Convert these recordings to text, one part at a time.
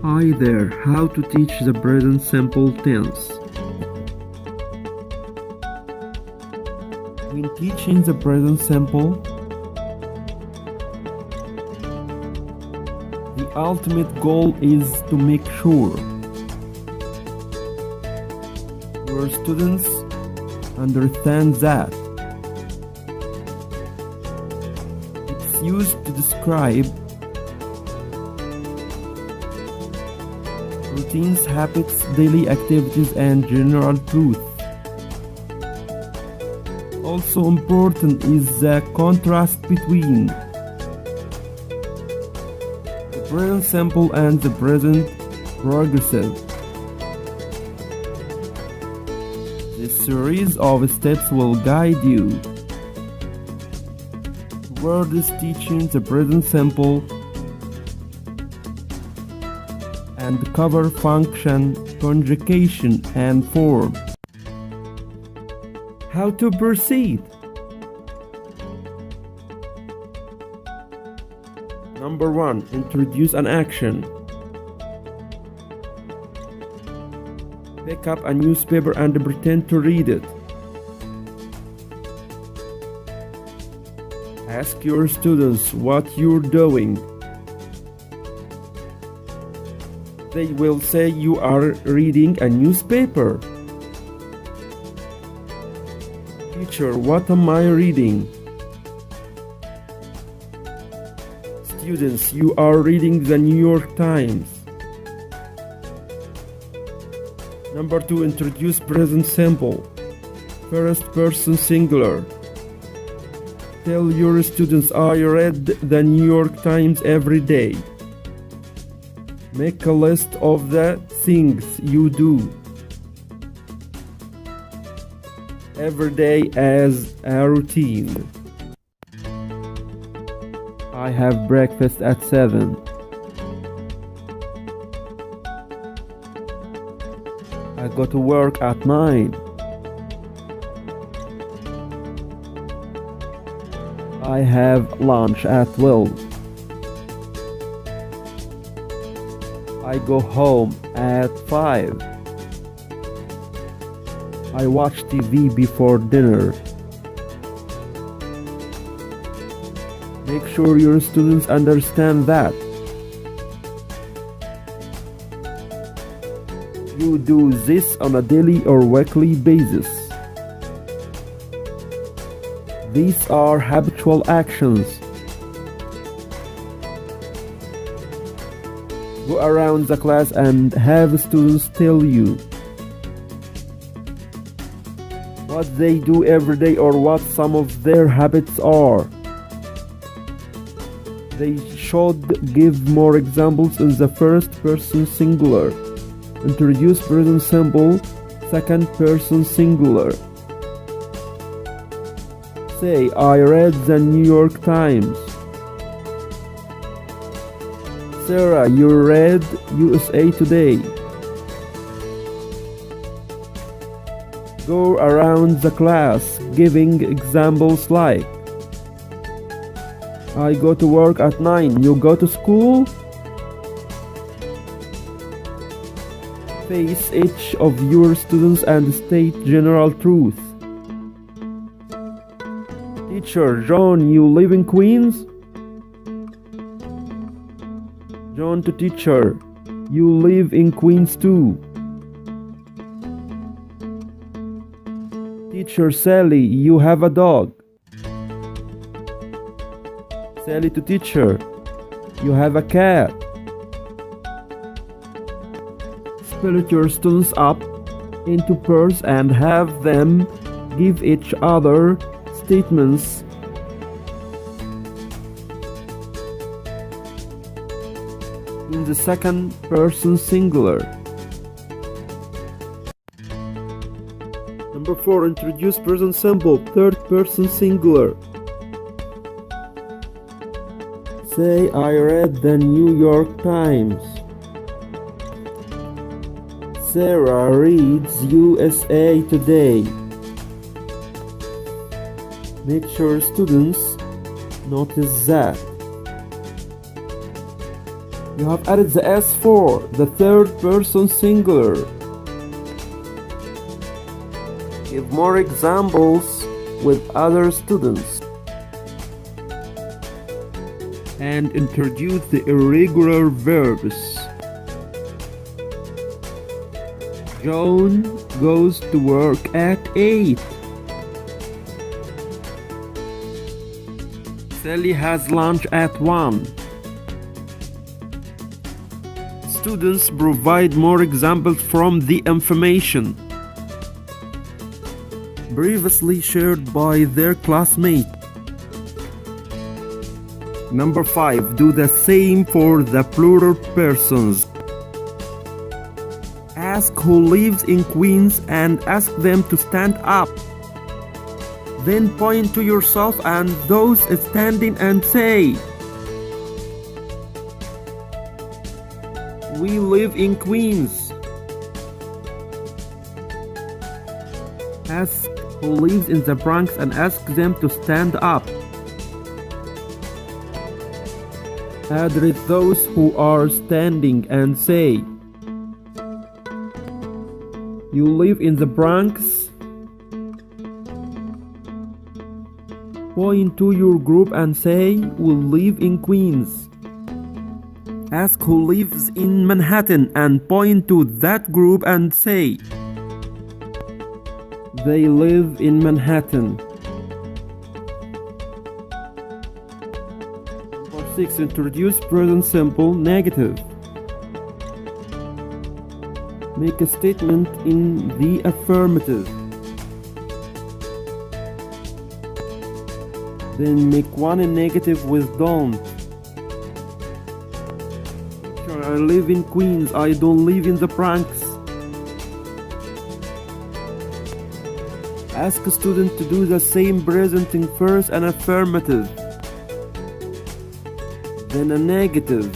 Hi there, how to teach the present simple tense. When teaching the present simple, the ultimate goal is to make sure your students understand that it's used to describe routines, habits, daily activities, and general truth. Also important is the contrast between the present simple and the present progressive. This series of steps will guide you towards teaching the present simple and cover function, conjugation, and form. How to proceed? Number 1. Introduce an action. Pick up a newspaper and pretend to read it. Ask your students what you're doing. They will say you are reading a newspaper. Teacher, what am I reading? Students, you are reading the New York Times. Number 2, introduce present simple. First person singular. Tell your students, I read the New York Times every day. Make a list of the things you do every day as a routine. I have breakfast at 7. I go to work at 9. I have lunch at 12. I go home at 5. I watch TV before dinner. Make sure your students understand that you do this on a daily or weekly basis. These are habitual actions. Go around the class and have students tell you what they do every day or what some of their habits are. They should give more examples in the first person singular. Introduce present simple, second person singular. Say, I read the New York Times. Sarah, you read USA Today. Go around the class giving examples like, I go to work at 9. You go to school? Face each of your students and state general truth. Teacher, John, you live in Queens? John to teacher, you live in Queens too. Teacher Sally, you have a dog. Sally to teacher, you have a cat. Split your students up into pairs and have them give each other statements in the second person singular. Number 4, introduce present simple, third person singular. Say, I read the New York Times. Sarah reads USA Today. Make sure students notice that You have added the S4, the third person singular. Give more examples with other students. And introduce the irregular verbs. John goes to work at 8. Sally has lunch at 1. Students provide more examples from the information previously shared by their classmate. Number 5. Do the same for the plural persons. Ask who lives in Queens and ask them to stand up. Then point to yourself and those standing and say, "We live in Queens." Ask who lives in the Bronx and ask them to stand up. Address those who are standing and say, "You live in the Bronx?" Point to your group and say, "We live in Queens." Ask who lives in Manhattan and point to that group and say, "They live in Manhattan." Number 6. Introduce present simple negative. Make a statement in the affirmative. Then make one in negative with don't. I live in Queens. I don't live in the Bronx. Ask a student to do the same, presenting first an affirmative, then a negative.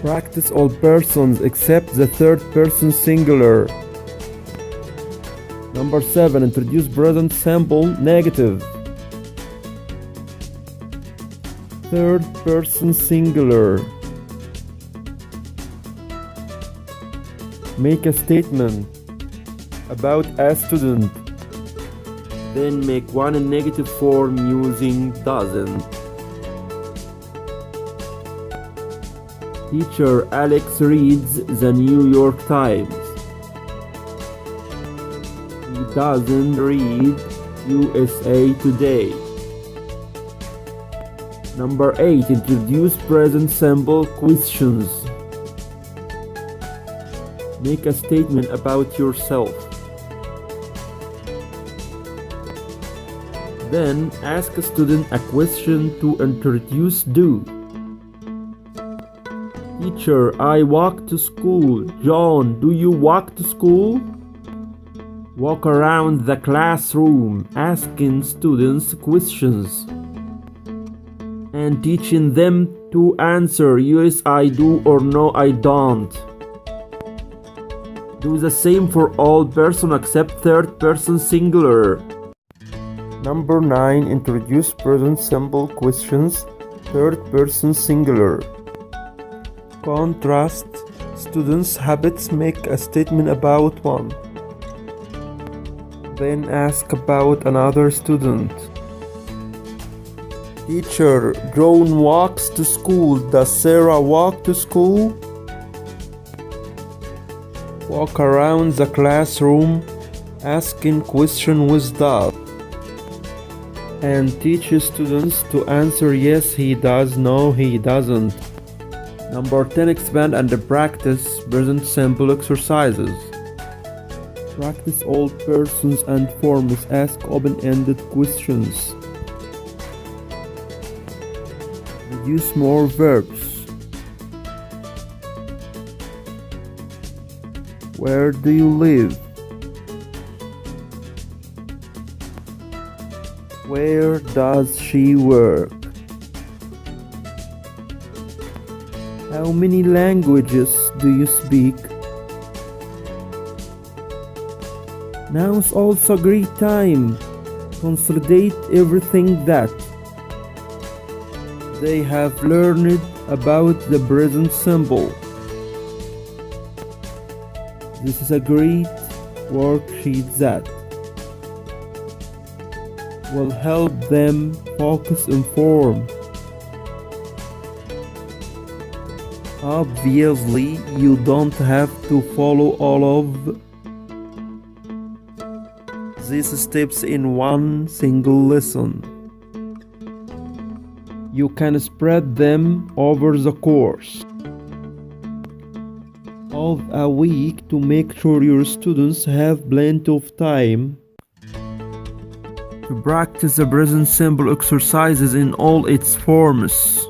Practice all persons except the third person singular. Number 7. Introduce present simple negative. Third person singular. Make a statement about a student. Then make one in negative form using doesn't. Teacher Alex reads the New York Times. He doesn't read USA Today. Number 8. Introduce present simple questions. Make a statement about yourself. Then ask a student a question to introduce do. Teacher, I walk to school. John, do you walk to school? Walk around the classroom asking students questions and teaching them to answer yes I do or no I don't. Do the same for all persons except third person singular. Number 9. Introduce present simple questions, third person singular. Contrast students' habits. Make a statement about one. Then ask about another student. Teacher, John walks to school. Does Sarah walk to school? Walk around the classroom asking question with does and teach students to answer yes he does, no he doesn't. Number 10. Expand and practice present simple exercises. Practice all persons and forms. Ask open-ended questions. Use more verbs. Where do you live? Where does she work? How many languages do you speak? Now's also a great time. Consolidate everything that. They have learned about the present simple. This is a great worksheet that will help them focus and form. Obviously, you don't have to follow all of these steps in one single lesson. You can spread them over the course of a week to make sure your students have plenty of time to practice the present simple exercises in all its forms.